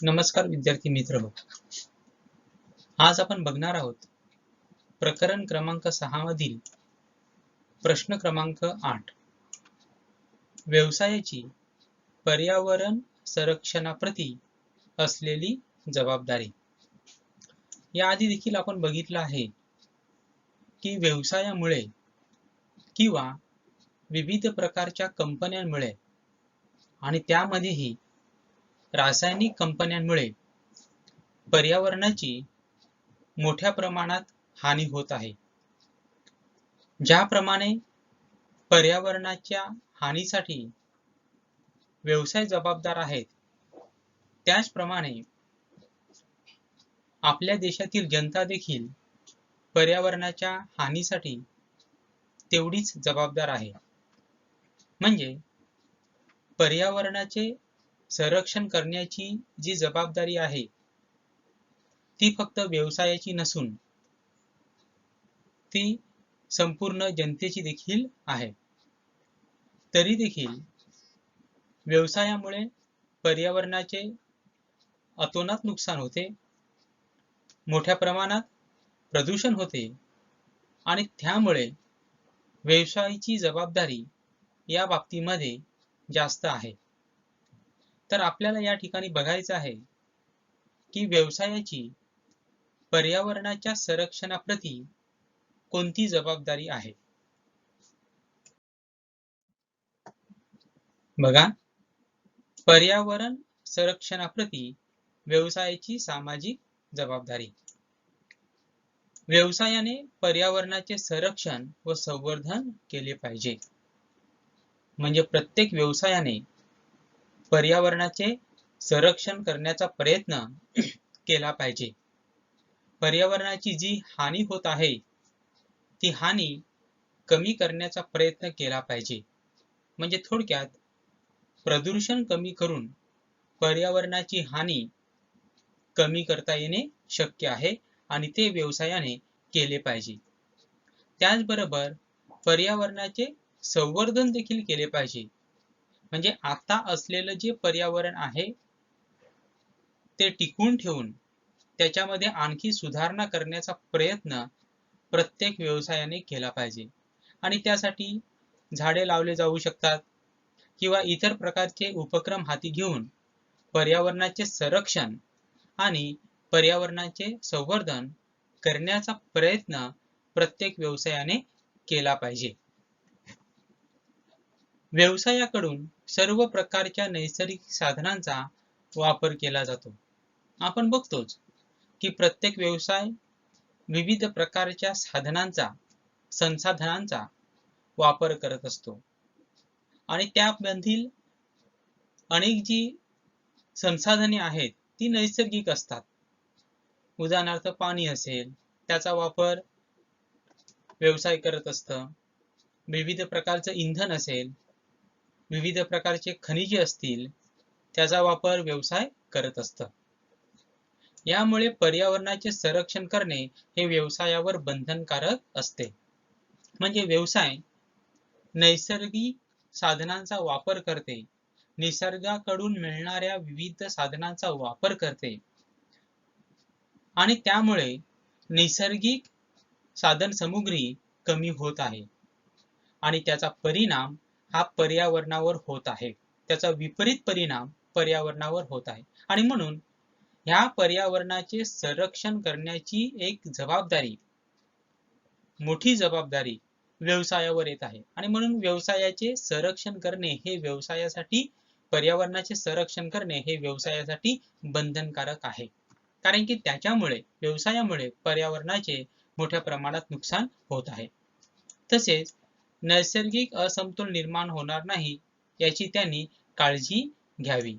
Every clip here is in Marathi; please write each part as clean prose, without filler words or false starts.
नमस्कार विद्यार्थी मित्र हो. आज आपण बघणार आहोत प्रकरण क्रमांक 6 मधील प्रश्न क्रमांक 8. व्यवसायाची पर्यावरण संरक्षणाप्रती असलेली जबाबदारी. याआधी देखील आपण बघितलं आहे की व्यवसायामुळे किंवा विविध प्रकारच्या कंपन्यांमुळे आणि त्यामध्येही रासायनिक कंपन्यांमुळे पर्यावरणाची मोठ्या प्रमाणात हानी होत आहे. ज्याप्रमाणे पर्यावरणाच्या हानीसाठी व्यवसाय जबाबदार आहेत, त्याचप्रमाणे आपल्या देशातील जनता देखील पर्यावरणाच्या हानीसाठी तेवढीच जबाबदार आहे. म्हणजे पर्यावरणाचे संरक्षण करण्याची जी जबाबदारी आहे ती फक्त व्यवसायाची नसून ती संपूर्ण जनतेची देखील आहे. तरी देखील व्यवसायामुळे पर्यावरणाचे अतोनात नुकसान होते, मोठ्या प्रमाणात प्रदूषण होते आणि त्यामुळे व्यवसायाची जबाबदारी या बाबतीमध्ये जास्त आहे. तर आपल्याला या ठिकाणी बघायचं आहे की व्यवसायाची पर्यावरणाच्या संरक्षणाप्रती कोणती जबाबदारी आहे. बघा, पर्यावरण संरक्षणाप्रती व्यवसायाची सामाजिक जबाबदारी. व्यवसायाने पर्यावरणाचे संरक्षण व संवर्धन केले पाहिजे. म्हणजे प्रत्येक व्यवसायाने पर्यावरणाचे संरक्षण करण्याचा प्रयत्न केला पाहिजे. पर्यावरणाची जी हानी होत आहे ती हानी कमी करण्याचा प्रयत्न केला पाहिजे. म्हणजे थोडक्यात प्रदूषण कमी करून पर्यावरणाची हानी कमी करता येणे शक्य आहे आणि ते व्यवसायाने केले पाहिजे. त्याचबरोबर पर्यावरणाचे संवर्धन देखील केले पाहिजे. म्हणजे आता असलेलं जे पर्यावरण आहे ते टिकवून ठेवून त्याच्यामध्ये आणखी सुधारणा करण्याचा प्रयत्न प्रत्येक व्यवसायाने केला पाहिजे. आणि त्यासाठी झाडे लावले जाऊ शकतात किंवा इतर प्रकारचे उपक्रम हाती घेऊन पर्यावरणाचे संरक्षण आणि पर्यावरणाचे संवर्धन करण्याचा प्रयत्न प्रत्येक व्यवसायाने केला पाहिजे. व्यवसायाकडून सर्व प्रकारच्या नैसर्गिक साधनांचा वापर केला जातो. आपण बघतोच की प्रत्येक व्यवसाय विविध प्रकारच्या संसाधनांचा वापर करत असतो आणि त्यामधील अनेक जी संसाधने आहेत ती नैसर्गिक असतात. उदाहरणार्थ पाणी असेल, त्याचा वापर व्यवसाय करत असतं. विविध प्रकारचं इंधन असेल, विविध प्रकारचे खनिजे असतील, त्याचा वापर व्यवसाय करत असतं. यामुळे पर्यावरणाचे संरक्षण करणे हे व्यवसायावर बंधनकारक असते. म्हणजे व्यवसाय नैसर्गिक साधनांचा वापर करते, निसर्गाकडून मिळणाऱ्या विविध साधनांचा वापर करते आणि त्यामुळे नैसर्गिक साधनसामुग्री कमी होत आहे आणि त्याचा परिणाम हा पर्यावरणावर होत आहे. त्याचा विपरीत परिणाम पर्यावरणावर होत आहे आणि म्हणून ह्या पर्यावरणाचे संरक्षण करण्याची एक जबाबदारी, मोठी जबाबदारी व्यवसायावर येत आहे. आणि म्हणून व्यवसायाचे संरक्षण करणे हे व्यवसायासाठी, पर्यावरणाचे संरक्षण करणे हे व्यवसायासाठी बंधनकारक आहे. कारण की त्याच्यामुळे, व्यवसायामुळे पर्यावरणाचे मोठ्या प्रमाणात नुकसान होत आहे. तसेच नैसर्गिक असमतोल निर्माण होणार नाही याची त्यांनी काळजी घ्यावी.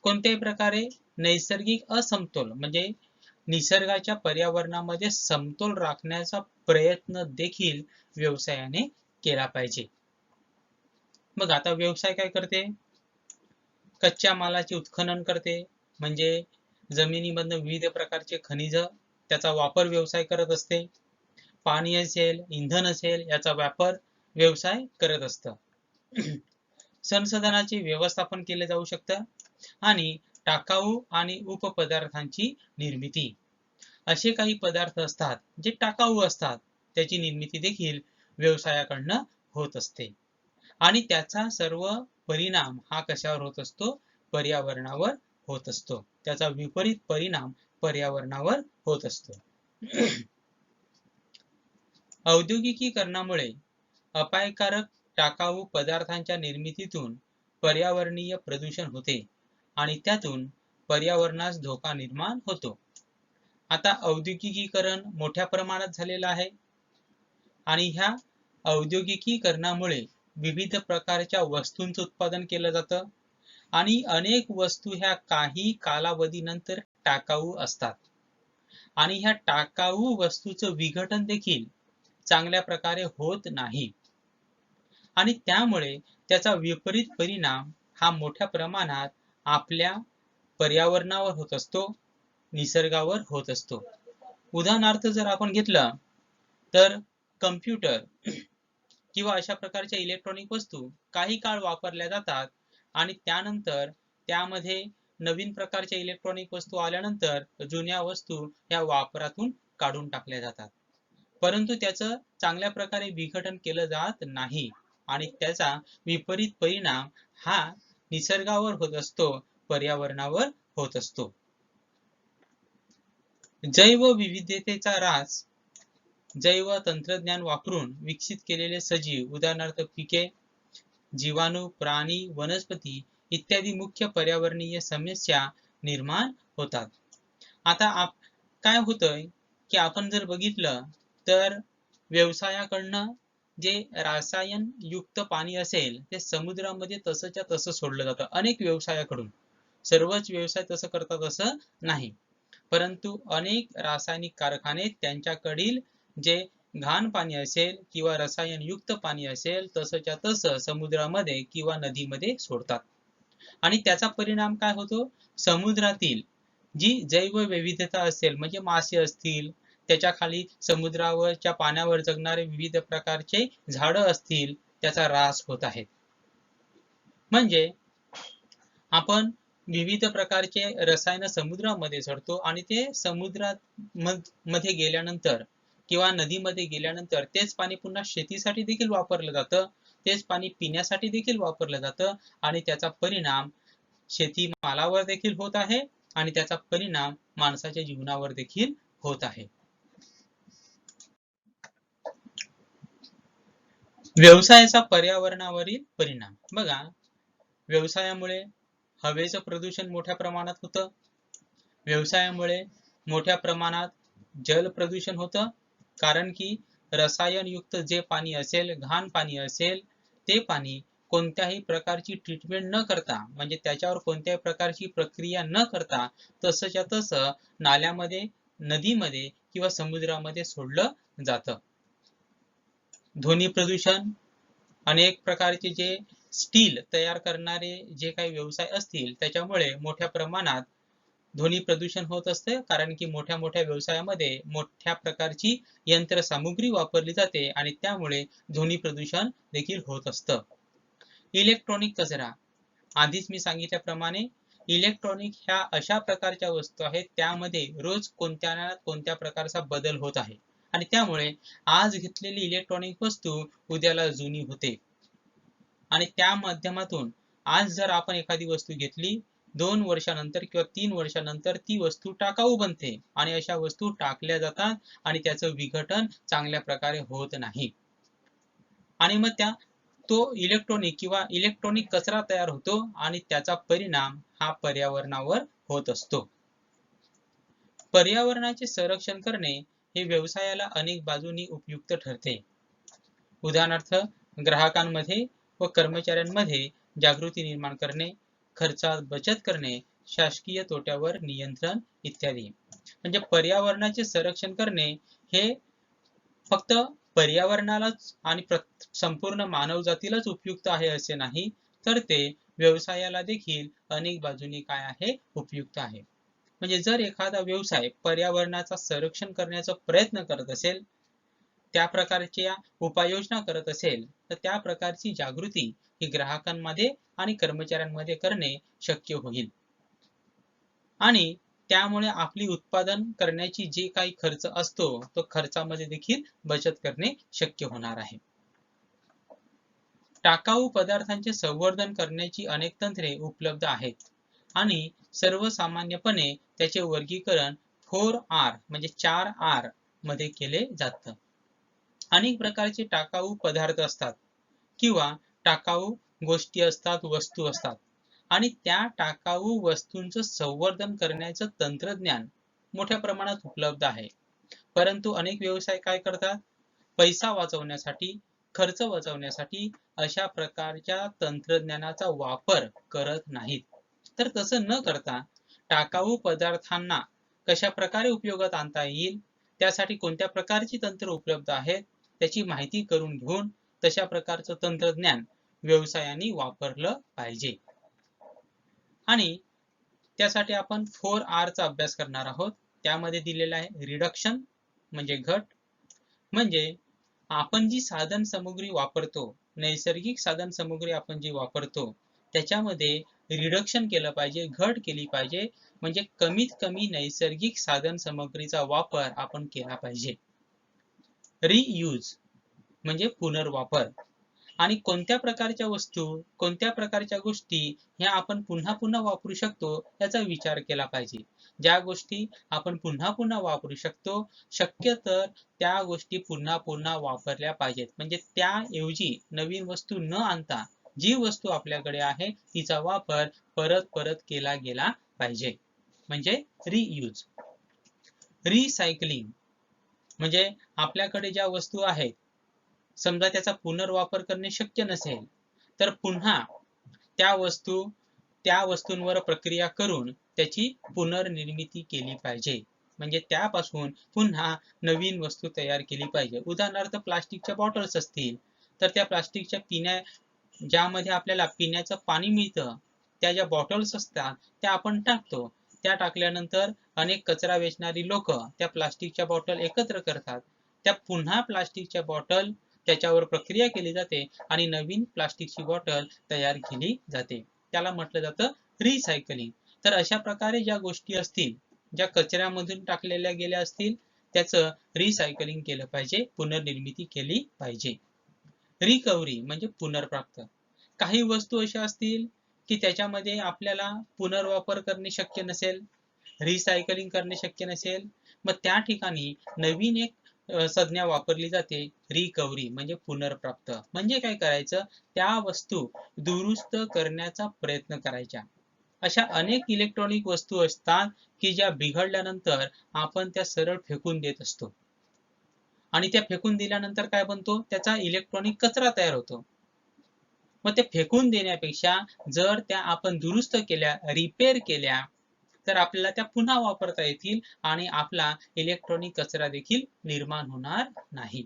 कोणत्याही प्रकारे नैसर्गिक असमतोल म्हणजे निसर्गाच्या पर्यावरणामध्ये समतोल राखण्याचा प्रयत्न देखील व्यवसायाने केला पाहिजे. मग आता व्यवसाय काय करते? कच्च्या मालाचे उत्खनन करते. म्हणजे जमिनीमधून विविध प्रकारचे खनिज त्याचा वापर व्यवसाय करत असते. पाणी असेल, इंधन असेल, याचा वापर व्यवसाय करत असतं. संसाधनाचे व्यवस्थापन केले जाऊ शकतं आणि टाकाऊ आणि उपपदार्थांची निर्मिती. असे काही पदार्थ असतात जे टाकाऊ असतात, त्याची निर्मिती देखील व्यवसायाकडनं होत असते आणि त्याचा सर्व परिणाम हा कशावर होत असतो? पर्यावरणावर होत असतो. त्याचा विपरीत परिणाम पर्यावरणावर होत असतो. औद्योगिकीकरणामुळे अपायकारक टाकाऊ पदार्थांच्या निर्मितीतून पर्यावरणीय प्रदूषण होते आणि त्यातून पर्यावरणास धोका निर्माण होतो. आता औद्योगिकीकरण मोठ्या प्रमाणात झालेलं आहे आणि ह्या औद्योगिकीकरणामुळे विविध प्रकारच्या वस्तूंचं उत्पादन केलं जातं आणि अनेक वस्तू ह्या काही कालावधीनंतर टाकाऊ असतात आणि ह्या टाकाऊ वस्तूचं विघटन देखील चांगल्या प्रकारे होत नाही आणि त्यामुळे त्याचा विपरीत परिणाम हा मोठ्या प्रमाणात आपल्या पर्यावरणावर होत असतो, निसर्गावर होत असतो. उदाहरणार्थ जर आपण घेतलं तर कम्प्युटर किंवा अशा प्रकारच्या इलेक्ट्रॉनिक वस्तू काही काळ वापरल्या जातात आणि त्यानंतर त्यामध्ये नवीन प्रकारच्या इलेक्ट्रॉनिक वस्तू आल्यानंतर जुन्या वस्तू या वापरातून काढून टाकल्या जातात, परंतु त्याचं चांगल्या प्रकारे विघटन केलं जात नाही आणि त्याचा विपरीत परिणाम हा निसर्गावर होत असतो, पर्यावरणावर होत असतो. जैवविविधतेचा ऱ्हास. जैव तंत्रज्ञान वापरून विकसित केलेले सजीव, उदाहरणार्थ पिके, जीवाणू, प्राणी, वनस्पती इत्यादी मुख्य पर्यावरणीय समस्या निर्माण होतात. आता काय होतंय की आपण जर बघितलं तर व्यवसायाकडनं जे रसायन युक्त पाणी असेल ते समुद्रामध्ये तसंच्या तसं सोडलं जातं अनेक व्यवसायाकडून. सर्वच व्यवसाय तसं करतात असं नाही, परंतु अनेक रासायनिक कारखाने त्यांच्याकडील जे घाण पाणी असेल किंवा रसायन युक्त पाणी असेल तसंच्या तसं समुद्रामध्ये किंवा नदीमध्ये सोडतात आणि त्याचा परिणाम काय होतो? समुद्रातील जी जैवविविधता असेल, म्हणजे मासे असतील, त्याच्या खाली समुद्रावरच्या पाण्यावर जगणारे विविध प्रकारचे झाडं असतील, त्याचा ऱ्हास होत आहे. म्हणजे आपण विविध प्रकारचे रसायन समुद्रामध्ये सोडतो आणि ते समुद्रात मध्ये गेल्यानंतर किंवा नदीमध्ये गेल्यानंतर तेच पाणी पुन्हा शेतीसाठी देखील वापरलं जातं, तेच पाणी पिण्यासाठी देखील वापरलं जातं आणि त्याचा परिणाम शेतीमालावर देखील होत आहे आणि त्याचा परिणाम माणसाच्या जीवनावर देखील होत आहे. व्यवसायाचा पर्यावरणावरील परिणाम. बघा, व्यवसायामुळे हवेचं प्रदूषण मोठ्या प्रमाणात होतं, व्यवसायामुळे मोठ्या प्रमाणात जल प्रदूषण होतं, कारण की रसायनयुक्त जे पाणी असेल, घाण पाणी असेल, ते पाणी कोणत्याही प्रकारची ट्रीटमेंट न करता, म्हणजे त्याच्यावर कोणत्याही प्रकारची प्रक्रिया न करता तसंच्या तसं नाल्यामध्ये, नदीमध्ये किंवा समुद्रामध्ये सोडलं जातं. ध्वनी प्रदूषण. अनेक प्रकारचे जे स्टील तयार करणारे जे काही व्यवसाय असतील त्याच्यामुळे मोठ्या प्रमाणात ध्वनी प्रदूषण होत असते, कारण की मोठ्या मोठ्या व्यवसायामध्ये मोठ्या प्रकारची यंत्रसामुग्री वापरली जाते आणि त्यामुळे ध्वनी प्रदूषण देखील होत असतं. इलेक्ट्रॉनिक कचरा. आधीच मी सांगितल्याप्रमाणे इलेक्ट्रॉनिक ह्या अशा प्रकारच्या वस्तू आहेत त्यामध्ये रोज कोणत्या ना कोणत्या प्रकारचा बदल होत आहे आणि त्यामुळे आज घेतलेली इलेक्ट्रॉनिक वस्तू उद्याला जुनी होते आणि त्या माध्यमातून आज जर आपण एखादी वस्तू घेतली, 2 वर्षानंतर किंवा 3 वर्षानंतर ती वस्तू टाकाऊ बनते आणि अशा वस्तू टाकल्या जातात आणि त्याचं विघटन चांगल्या प्रकारे होत नाही आणि मग तो इलेक्ट्रॉनिक किंवा इलेक्ट्रॉनिक कचरा तयार होतो आणि त्याचा परिणाम हा पर्यावरणावर होत असतो. पर्यावरणाचे संरक्षण करणे हे व्यवसायाला अनेक बाजूंनी उपयुक्त ठरते. उदाहरणार्थ ग्राहकांमध्ये व कर्मचाऱ्यांमध्ये जागृती निर्माण करणे, खर्चात बचत करणे, शासकीय तोट्यावर नियंत्रण इत्यादी. म्हणजे पर्यावरणाचे संरक्षण करणे हे फक्त पर्यावरणालाच आणि संपूर्ण मानवजातीलाच उपयुक्त आहे असे नाही, तर ते व्यवसायाला देखील अनेक बाजूंनी काय आहे? उपयुक्त आहे. म्हणजे जर एखादा व्यवसाय पर्यावरणाचा संरक्षण करण्याचा प्रयत्न करत असेल, त्या प्रकारच्या उपाययोजना करत असेल, तर त्या प्रकारची जागृती ही ग्राहकांमध्ये आणि कर्मचाऱ्यांमध्ये करणे शक्य होईल. आणि त्यामुळे आपली उत्पादन करण्याची जे काही खर्च असतो तो खर्चामध्ये देखील बचत करणे शक्य होणार आहे. टाकाऊ पदार्थांचे संवर्धन करण्याची अनेक तंत्रे उपलब्ध आहेत आणि सर्वसामान्यपणे त्याचे वर्गीकरण 4R म्हणजे 4R मध्ये केले जातं. अनेक प्रकारचे टाकाऊ पदार्थ असतात किंवा टाकाऊ गोष्टी असतात, वस्तू असतात आणि त्या टाकाऊ वस्तूंचं संवर्धन करण्याचं तंत्रज्ञान मोठ्या प्रमाणात उपलब्ध आहे. परंतु अनेक व्यवसाय काय करतात? पैसा वाचवण्यासाठी, खर्च वाचवण्यासाठी अशा प्रकारच्या तंत्रज्ञानाचा वापर करत नाहीत. तर तसं न करता टाकाऊ पदार्थांना कशा प्रकारे उपयोगात आणता येईल, त्यासाठी कोणत्या प्रकारची तंत्र उपलब्ध आहेत, त्याची माहिती करून घेऊन तशा प्रकारचं तंत्रज्ञान व्यवसायाने वापरलं पाहिजे. आणि त्यासाठी आपण 4R चा अभ्यास करणार आहोत. त्यामध्ये दिलेला आहे रिडक्शन म्हणजे घट, म्हणजे आपण जी साधन सामुग्री वापरतो, नैसर्गिक साधन सामुग्री आपण जी वापरतो त्याच्यामध्ये रिडक्शन केलं पाहिजे, घट केली पाहिजे, म्हणजे कमीत कमी नैसर्गिक साधन सामग्रीचा वापर आपण केला पाहिजे. रियूज म्हणजे पुनर्वापर, आणि कोणत्या प्रकारच्या वस्तू, कोणत्या प्रकारच्या गोष्टी ह्या आपण पुन्हा पुन्हा वापरू शकतो याचा विचार केला पाहिजे. ज्या गोष्टी आपण पुन्हा पुन्हा वापरू शकतो, शक्य तर त्या गोष्टी पुन्हा पुन्हा वापरल्या पाहिजेत. म्हणजे त्याऐवजी नवीन वस्तू न आणता जी वस्तू आपल्याकडे आहे तिचा वापर परत परत केला गेला पाहिजे, म्हणजे रियूज. रिसायकलिंग म्हणजे आपल्याकडे ज्या वस्तू आहेत, समजा त्याचा पुनर्वापर करणे शक्य नसेल तर पुन्हा त्या वस्तूंवर प्रक्रिया करून त्याची पुनर्निर्मिती केली पाहिजे, म्हणजे त्यापासून पुन्हा नवीन वस्तू तयार केली पाहिजे. उदाहरणार्थ प्लास्टिकच्या बॉटल्स असतील तर त्या प्लास्टिकच्या ज्यामध्ये आपल्याला पिण्याचं पाणी मिळतं, त्या ज्या बॉटल्स असतात त्या आपण टाकतो. त्या टाकल्यानंतर अनेक कचरा वेचणारी लोक त्या प्लास्टिकच्या बॉटल एकत्र करतात. त्या पुन्हा प्लास्टिकच्या बॉटल त्याच्यावर प्रक्रिया केली जाते आणि नवीन प्लास्टिकची बॉटल तयार केली जाते. त्याला म्हटलं जातं रिसायकलिंग. तर अशा प्रकारे ज्या गोष्टी असतील, ज्या कचऱ्यामधून टाकलेल्या गेल्या असतील, त्याचं रिसायकलिंग केलं पाहिजे, पुनर्निर्मिती केली पाहिजे. रिकव्हरी म्हणजे पुनर्प्राप्त. काही वस्तू अशा असतील की त्याच्यामध्ये आपल्याला पुनर्वापर करणे शक्य नसेल, रिसायकलिंग करणे शक्य नसेल, मग त्या ठिकाणी नवीन एक संज्ञा वापरली जाते, रिकव्हरी म्हणजे पुनर्प्राप्त. म्हणजे काय करायचं, त्या वस्तू दुरुस्त करण्याचा प्रयत्न करायचा. अशा अनेक इलेक्ट्रॉनिक वस्तू असतात की ज्या बिघडल्यानंतर आपण त्या सरळ फेकून देत असतो आणि त्या फेकून दिल्यानंतर काय बनतो, त्याचा इलेक्ट्रॉनिक कचरा तयार होतो. मग ते फेकून देण्यापेक्षा जर त्या आपण दुरुस्त केल्या, रिपेअर केल्या, तर आपल्याला त्या पुन्हा वापरता येतील आणि आपला इलेक्ट्रॉनिक कचरा देखील निर्माण होणार नाही.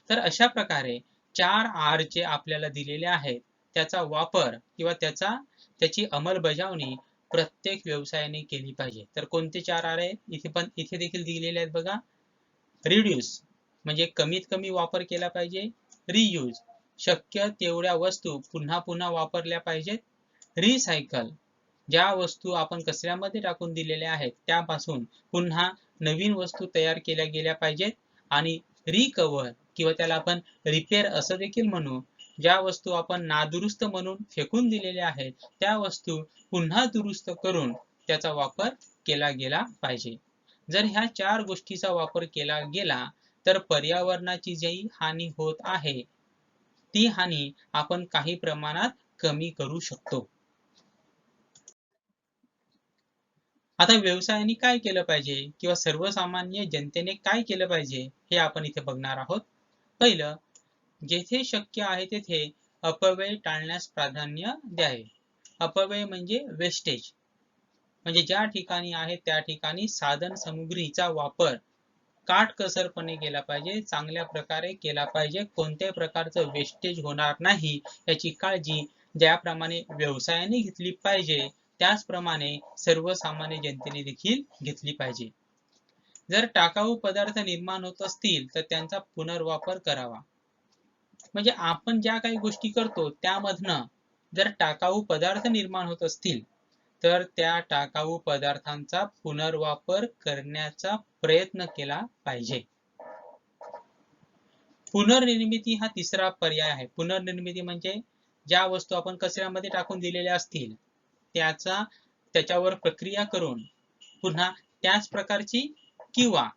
तर अशा प्रकारे 4R जे आपल्याला दिलेले आहेत त्याचा वापर किंवा त्याची अंमलबजावणी प्रत्येक व्यवसायाने केली पाहिजे. तर कोणते 4R आहेत, इथे देखील दिलेले आहेत बघा. रिड्यूस म्हणजे कमीत कमी वापर केला पाहिजे. रियूज शक्य तेवढ्या वस्तू पुन्हा पुन्हा वापरल्या पाहिजेत. रिसायकल ज्या वस्तू आपण कचऱ्यामध्ये टाकून दिलेल्या आहेत त्यापासून पुन्हा नवीन वस्तू तयार केल्या गेल्या पाहिजेत. आणि रिकव्हर किंवा त्याला आपण रिपेअर असं देखील म्हणू, ज्या वस्तू आपण नादुरुस्त म्हणून फेकून दिलेल्या आहेत त्या वस्तू पुन्हा दुरुस्त करून त्याचा वापर केला गेला पाहिजे. जर ह्या 4 गोष्टीचा वापर केला गेला तर पर्यावरणाची जी हानी होत आहे ती हानी आपण काही प्रमाणात कमी करू शकतो. आता व्यवसायाने काय केलं पाहिजे किंवा सर्वसामान्य जनतेने काय केलं पाहिजे हे आपण इथे बघणार आहोत. पहिलं, जेथे शक्य आहे तेथे अपव्यय टाळण्यास प्राधान्य द्यावे. अपव्यय म्हणजे वेस्टेज, म्हणजे ज्या ठिकाणी आहे त्या ठिकाणी साधन सामुग्रीचा वापर काटकसरपणे केला पाहिजे, चांगल्या प्रकारे केला पाहिजे, कोणत्याही प्रकारचं वेस्टेज होणार नाही याची काळजी ज्याप्रमाणे व्यवसायाने घेतली पाहिजे त्याचप्रमाणे सर्वसामान्य जनतेने देखील घेतली पाहिजे. जर टाकाऊ पदार्थ निर्माण होत असतील तर त्यांचा पुनर्वापर करावा. म्हणजे आपण ज्या काही गोष्टी करतो त्यामधनं जर टाकाऊ पदार्थ निर्माण होत असतील तर त्या टाकाऊ पदार्थांचा पुनर्वापर करण्याचा प्रयत्न केला पाहिजे. पुनर्निर्मिती हा तिसरा पर्याय आहे. पुनर्निर्मिती म्हणजे ज्या वस्तू आपण कचऱ्यामध्ये टाकून दिलेल्या असतील त्याच्यावर प्रक्रिया करून पुन्हा त्याच प्रकारची किंवा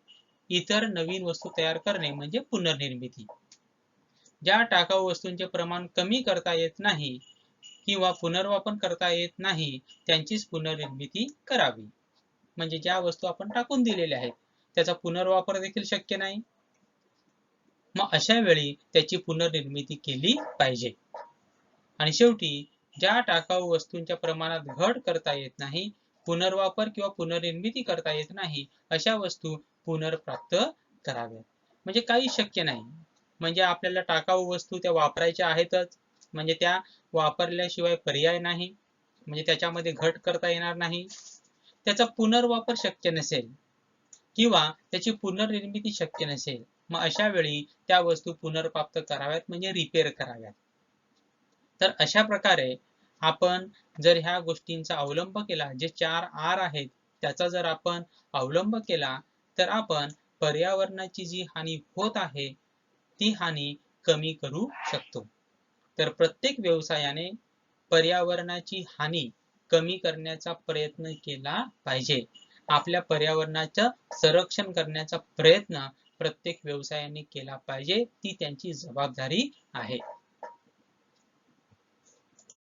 इतर नवीन वस्तू तयार करणे म्हणजे पुनर्निर्मिती. ज्या टाकाऊ वस्तूंचे प्रमाण कमी करता येत नाही किंवा पुनर्वापर करता येत नाही त्यांचीच पुनर्निर्मिती करावी. म्हणजे ज्या वस्तू आपण टाकून दिलेल्या आहेत त्याचा पुनर्वापर देखील शक्य नाही, मग अशा वेळी त्याची पुनर्निर्मिती केली पाहिजे. आणि शेवटी ज्या टाकाऊ वस्तूंच्या प्रमाणात घट करता येत नाही, पुनर्वापर किंवा पुनर्निर्मिती करता येत नाही, अशा वस्तू पुनर्प्राप्त कराव्यात. म्हणजे काही शक्य नाही, म्हणजे आपल्याला टाकाऊ वस्तू त्या वापरायच्या आहेतच, म्हणजे त्या वापरल्याशिवाय पर्याय नाही, म्हणजे त्याच्यामध्ये घट करता येणार नाही, त्याचा पुनर्वापर शक्य नसेल किंवा त्याची पुनर्निर्मिती शक्य नसेल, मग अशा वेळी त्या वस्तू पुनर्प्राप्त कराव्यात म्हणजे रिपेअर कराव्यात. तर अशा प्रकारे आपण जर ह्या गोष्टींचा अवलंब केला, जे 4 R आहेत त्याचा जर आपण अवलंब केला, तर आपण पर्यावरणाची जी हानी होत आहे ती हानी कमी करू शकतो. तर प्रत्येक व्यवसायाने पर्यावरणाची हानी कमी करण्याचा प्रयत्न केला पाहिजे. आपल्या पर्यावरणाचं संरक्षण करण्याचा प्रयत्न प्रत्येक व्यवसायाने केला पाहिजे, ती त्यांची जबाबदारी आहे.